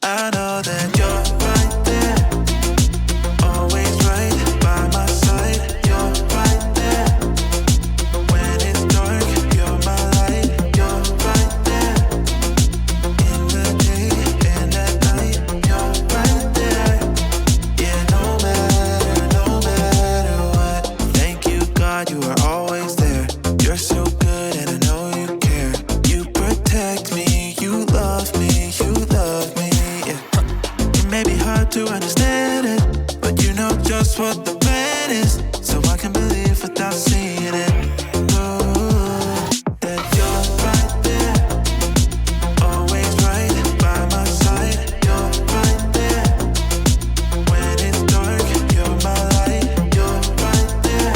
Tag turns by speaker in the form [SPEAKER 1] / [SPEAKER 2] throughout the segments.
[SPEAKER 1] I know that you're right there, always right by my side. You're right there, when it's dark, you're my light. You're right there, in the day and at night. You're right there, yeah, no matter what. Thank you, God, you are always there. You're so good and I know you care. You protect me, you love me, yeah. It may be hard to understand it, but you know just what the plan is, so I can believe without seeing it. Ooh, that you're right there, always right by my side. You're right there, when it's dark, you're my light. You're right there,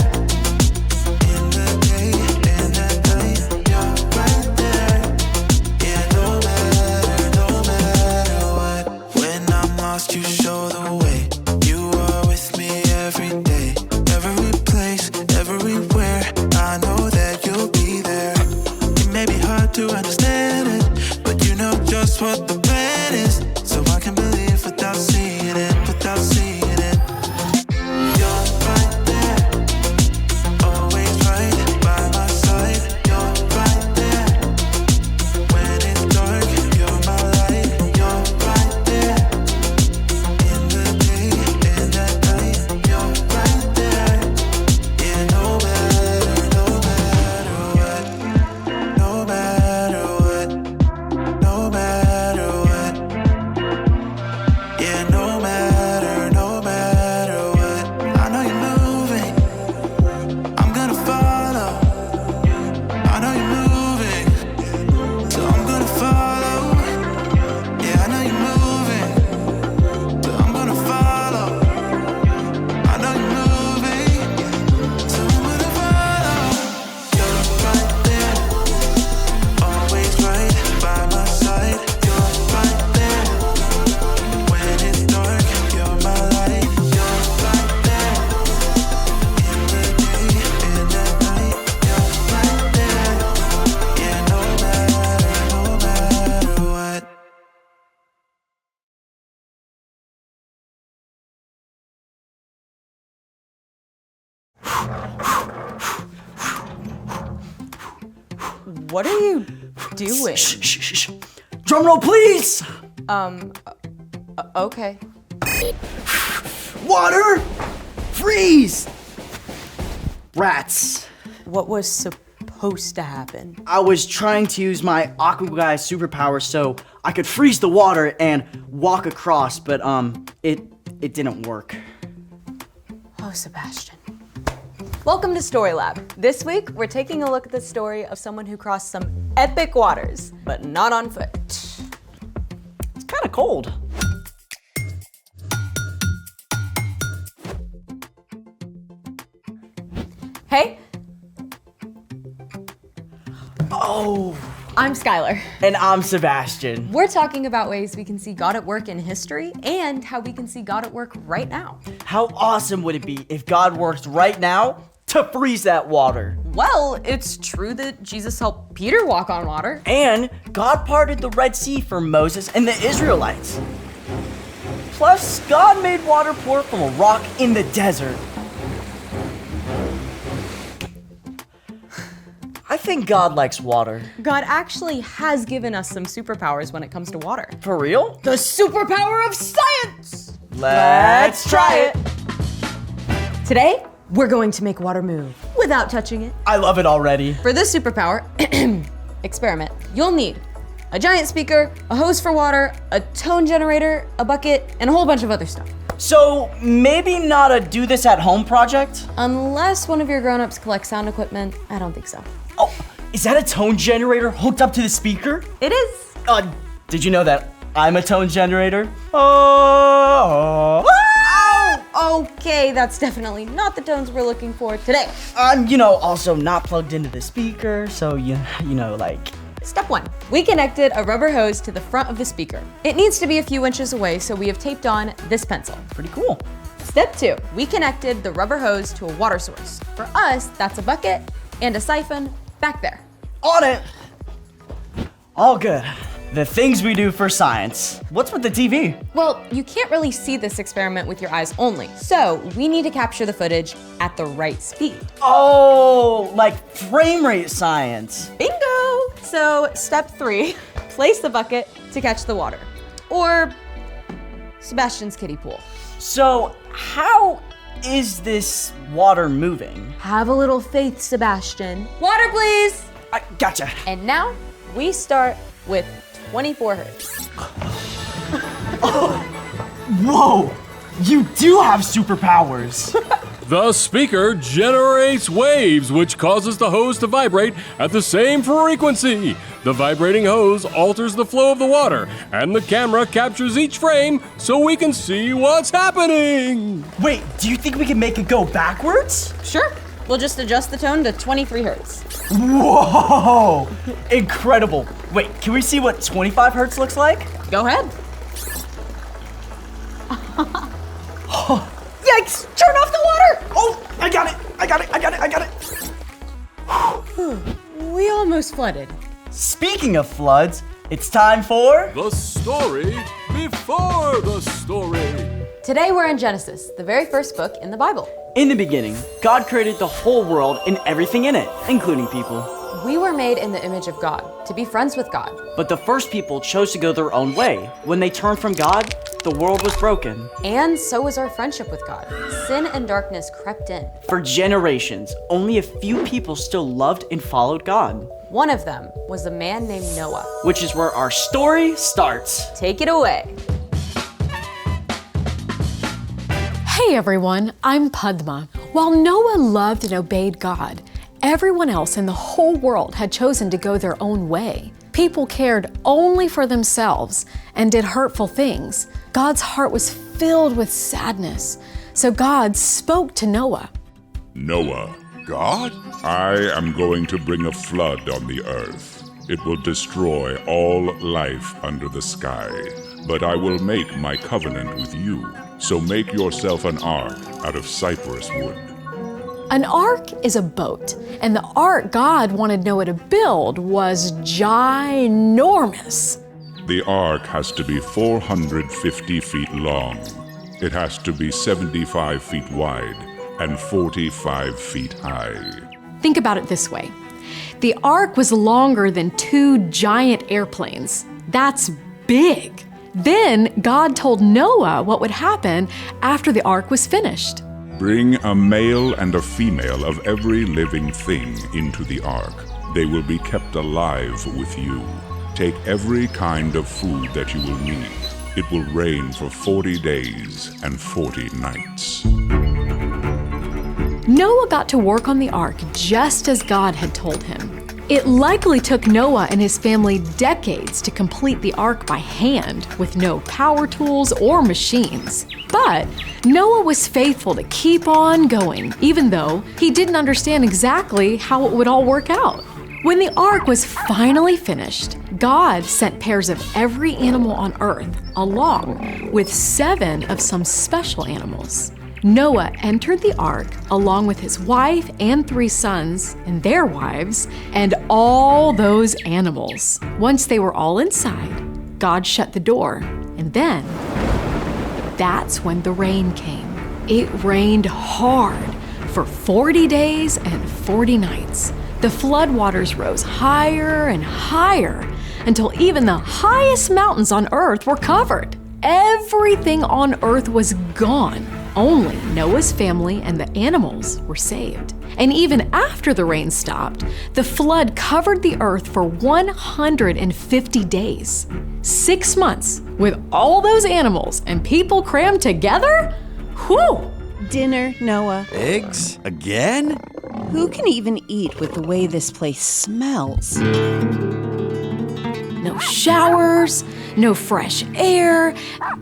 [SPEAKER 1] in the day and at night. You're right there, yeah, no matter what. When I'm lost, you show the way. You are with me every day, every place, everywhere. I know that you'll be there. It may be hard to understand it, but you know just what the plan is, so I can believe without seeing it, without seeing it. You're right there, always right by my side. You're right there, when it's dark, you're my light. You're right there, in the day and at night. You're right there, yeah, no matter what, no matter what, no matter what, yeah, no matter what. I know you're moving, I'm gonna follow. I know you're moving, so I'm gonna follow. Yeah, I know you're moving, so I'm gonna follow. I know you're moving, so I'm gonna follow. You're right there, always right by my side. You're right there, when it's dark, you're my light. You're right there, in the day and at night. You're right there, yeah, no matter what.
[SPEAKER 2] What are you doing?
[SPEAKER 3] Shh. Drum roll, please.
[SPEAKER 2] Okay.
[SPEAKER 3] Water. Freeze. Rats.
[SPEAKER 2] What was supposed to happen?
[SPEAKER 3] I was trying to use my Aqua Guy superpower so I could freeze the water and walk across, but it didn't work.
[SPEAKER 2] Oh, Sebastian. Welcome to Story Lab. This week, we're taking a look at the story of someone who crossed some epic waters, but not on foot.
[SPEAKER 3] It's kind of cold.
[SPEAKER 2] Hey,
[SPEAKER 3] Oh,
[SPEAKER 2] I'm Skylar.
[SPEAKER 3] and I'm Sebastian.
[SPEAKER 2] We're talking about ways we can see God at work in history and how we can see God at work right now.
[SPEAKER 3] How awesome would it be if God worked right now to freeze that water?
[SPEAKER 2] Well, it's true that Jesus helped Peter walk on water.
[SPEAKER 3] And God parted the Red Sea for Moses and the Israelites. Plus, God made water pour from a rock in the desert. I think God likes water.
[SPEAKER 2] God actually has given us some superpowers when it comes to water.
[SPEAKER 3] For real?
[SPEAKER 2] The superpower of science!
[SPEAKER 3] Let's try it.
[SPEAKER 2] Today, we're going to make water move without touching it.
[SPEAKER 3] I love it already.
[SPEAKER 2] For this superpower experiment, you'll need a giant speaker, a hose for water, a tone generator, a bucket, and a whole bunch of other stuff.
[SPEAKER 3] So maybe not a do this at home project?
[SPEAKER 2] Unless one of your grown-ups collects sound equipment, I don't think so.
[SPEAKER 3] Oh, is that a tone generator hooked up to the speaker?
[SPEAKER 2] It is.
[SPEAKER 3] Did you know that I'm a tone generator? Oh.
[SPEAKER 2] Okay, that's definitely not the tones we're looking for today.
[SPEAKER 3] I'm, also not plugged into the speaker, so like.
[SPEAKER 2] Step 1. We connected a rubber hose to the front of the speaker. It needs to be a few inches away, so we have taped on this pencil.
[SPEAKER 3] Pretty cool.
[SPEAKER 2] Step 2. We connected the rubber hose to a water source. For us, that's a bucket and a siphon back there.
[SPEAKER 3] On it. All good. The things we do for science. What's with the TV?
[SPEAKER 2] Well, you can't really see this experiment with your eyes only, so we need to capture the footage at the right speed.
[SPEAKER 3] Oh, like frame rate science.
[SPEAKER 2] Bingo! So, step 3, place the bucket to catch the water. Or Sebastian's kiddie pool.
[SPEAKER 3] So, how is this water moving?
[SPEAKER 2] Have a little faith, Sebastian. Water, please!
[SPEAKER 3] I gotcha.
[SPEAKER 2] And now, we start with 24 hertz.
[SPEAKER 3] Whoa! You do have superpowers!
[SPEAKER 4] The speaker generates waves, which causes the hose to vibrate at the same frequency. The vibrating hose alters the flow of the water, and the camera captures each frame so we can see what's happening.
[SPEAKER 3] Wait, do you think we can make it go backwards?
[SPEAKER 2] Sure, we'll just adjust the tone to 23 hertz.
[SPEAKER 3] Whoa! Incredible. Wait, can we see what 25 hertz looks like?
[SPEAKER 2] Go ahead.
[SPEAKER 3] Yikes! Turn off the water! Oh, I got it!
[SPEAKER 2] We almost flooded.
[SPEAKER 3] Speaking of floods, it's time for...
[SPEAKER 4] The story before the story.
[SPEAKER 2] Today we're in Genesis, the very first book in the Bible.
[SPEAKER 3] In the beginning, God created the whole world and everything in it, including people.
[SPEAKER 2] We were made in the image of God, to be friends with God.
[SPEAKER 3] But the first people chose to go their own way. When they turned from God, the world was broken.
[SPEAKER 2] And so was our friendship with God. Sin and darkness crept in.
[SPEAKER 3] For generations, only a few people still loved and followed God.
[SPEAKER 2] One of them was a man named Noah.
[SPEAKER 3] Which is where our story starts.
[SPEAKER 2] Take it away.
[SPEAKER 5] Hey everyone, I'm Padma. While Noah loved and obeyed God, everyone else in the whole world had chosen to go their own way. People cared only for themselves and did hurtful things. God's heart was filled with sadness, so God spoke to Noah.
[SPEAKER 6] Noah, God? I am going to bring a flood on the earth. It will destroy all life under the sky, but I will make my covenant with you. So make yourself an ark out of cypress wood.
[SPEAKER 5] An ark is a boat, and the ark God wanted Noah to build was ginormous.
[SPEAKER 6] The ark has to be 450 feet long. It has to be 75 feet wide and 45 feet high.
[SPEAKER 5] Think about it this way. The ark was longer than 2 giant airplanes. That's big. Then God told Noah what would happen after the ark was finished.
[SPEAKER 6] Bring a male and a female of every living thing into the ark. They will be kept alive with you. Take every kind of food that you will need. It will rain for 40 days and 40 nights.
[SPEAKER 5] Noah got to work on the ark just as God had told him. It likely took Noah and his family decades to complete the ark by hand with no power tools or machines. But Noah was faithful to keep on going, even though he didn't understand exactly how it would all work out. When the ark was finally finished, God sent pairs of every animal on earth, along with 7 of some special animals. Noah entered the ark along with his wife and 3 sons and their wives and all those animals. Once they were all inside, God shut the door, and then that's when the rain came. It rained hard for 40 days and 40 nights. The floodwaters rose higher and higher until even the highest mountains on earth were covered. Everything on earth was gone. Only Noah's family and the animals were saved. And even after the rain stopped, the flood covered the earth for 150 days. 6 months with all those animals and people crammed together? Whew!
[SPEAKER 7] Dinner, Noah.
[SPEAKER 8] Eggs? Again?
[SPEAKER 7] Who can even eat with the way this place smells?
[SPEAKER 5] No showers, no fresh air,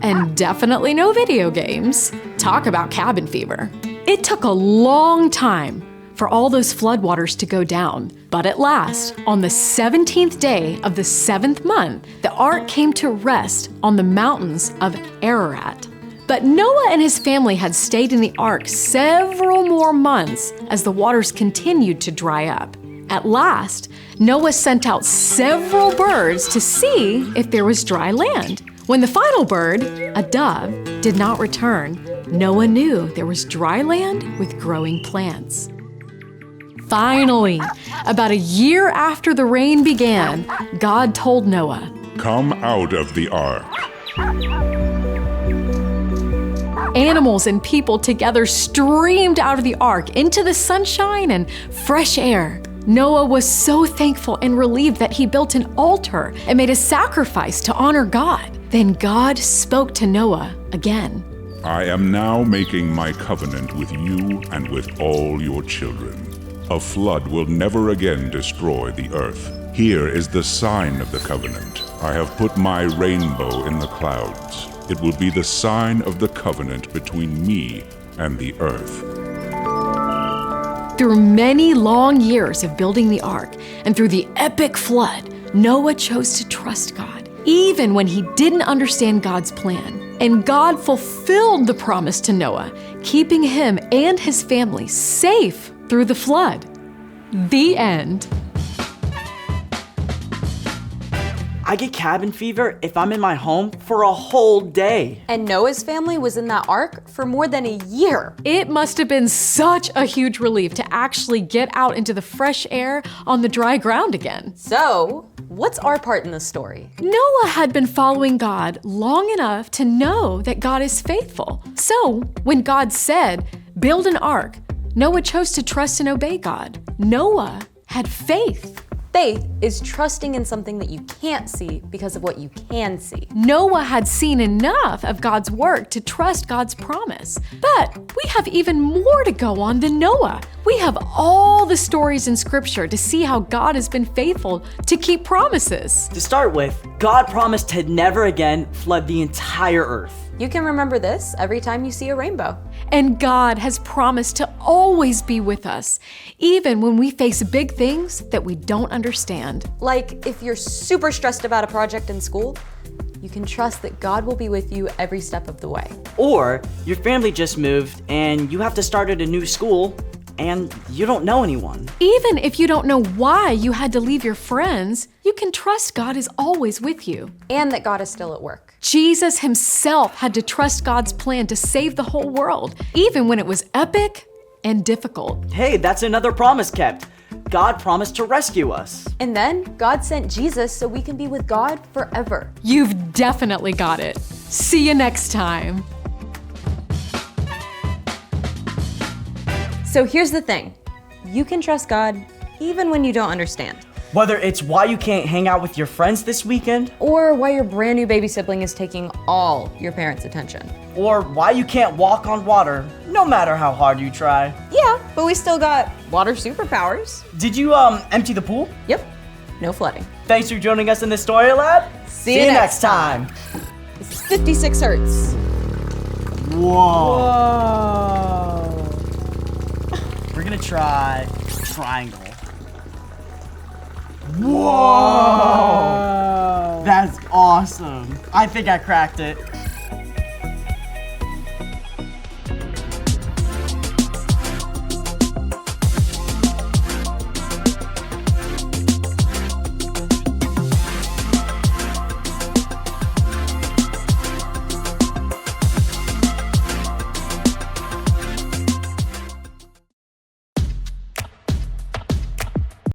[SPEAKER 5] and definitely no video games. Talk about cabin fever. It took a long time for all those floodwaters to go down, but at last, on the 17th day of the 7th month, the ark came to rest on the mountains of Ararat. But Noah and his family had stayed in the ark several more months as the waters continued to dry up. At last, Noah sent out several birds to see if there was dry land. When the final bird, a dove, did not return, Noah knew there was dry land with growing plants. Finally, about a year after the rain began, God told Noah,
[SPEAKER 6] Come out of the ark.
[SPEAKER 5] Animals and people together streamed out of the ark into the sunshine and fresh air. Noah was so thankful and relieved that he built an altar and made a sacrifice to honor God. Then God spoke to Noah again.
[SPEAKER 6] I am now making my covenant with you and with all your children. A flood will never again destroy the earth. Here is the sign of the covenant. I have put my rainbow in the clouds. It will be the sign of the covenant between me and the earth.
[SPEAKER 5] Through many long years of building the ark and through the epic flood, Noah chose to trust God, even when he didn't understand God's plan. And God fulfilled the promise to Noah, keeping him and his family safe through the flood. The end.
[SPEAKER 3] I get cabin fever if I'm in my home for a whole day.
[SPEAKER 2] And Noah's family was in that ark for more than a year.
[SPEAKER 5] It must have been such a huge relief to actually get out into the fresh air on the dry ground again.
[SPEAKER 2] So, what's our part in the story?
[SPEAKER 5] Noah had been following God long enough to know that God is faithful. So, when God said, build an ark, Noah chose to trust and obey God. Noah had faith.
[SPEAKER 2] Faith is trusting in something that you can't see because of what you can see.
[SPEAKER 5] Noah had seen enough of God's work to trust God's promise. But we have even more to go on than Noah. We have all the stories in Scripture to see how God has been faithful to keep promises.
[SPEAKER 3] To start with, God promised to never again flood the entire earth.
[SPEAKER 2] You can remember this every time you see a rainbow.
[SPEAKER 5] And God has promised to always be with us, even when we face big things that we don't understand.
[SPEAKER 2] Like if you're super stressed about a project in school, you can trust that God will be with you every step of the way.
[SPEAKER 3] Or your family just moved and you have to start at a new school and you don't know anyone.
[SPEAKER 5] Even if you don't know why you had to leave your friends, you can trust God is always with you.
[SPEAKER 2] And that God is still at work.
[SPEAKER 5] Jesus himself had to trust God's plan to save the whole world, even when it was epic and difficult.
[SPEAKER 3] Hey, that's another promise kept. God promised to rescue us.
[SPEAKER 2] And then God sent Jesus so we can be with God forever.
[SPEAKER 5] You've definitely got it. See you next time.
[SPEAKER 2] So here's the thing. You can trust God even when you don't understand.
[SPEAKER 3] Whether it's why you can't hang out with your friends this weekend,
[SPEAKER 2] Or why your brand new baby sibling is taking all your parents' attention.
[SPEAKER 3] or why you can't walk on water, no matter how hard you try.
[SPEAKER 2] Yeah, but we still got water superpowers.
[SPEAKER 3] Did you empty the pool?
[SPEAKER 2] Yep, no flooding.
[SPEAKER 3] Thanks for joining us in the Story Lab.
[SPEAKER 2] See you next
[SPEAKER 3] time.
[SPEAKER 2] It's 56 hertz.
[SPEAKER 3] Whoa. We're gonna try triangle. Whoa! That's awesome. I think I cracked it.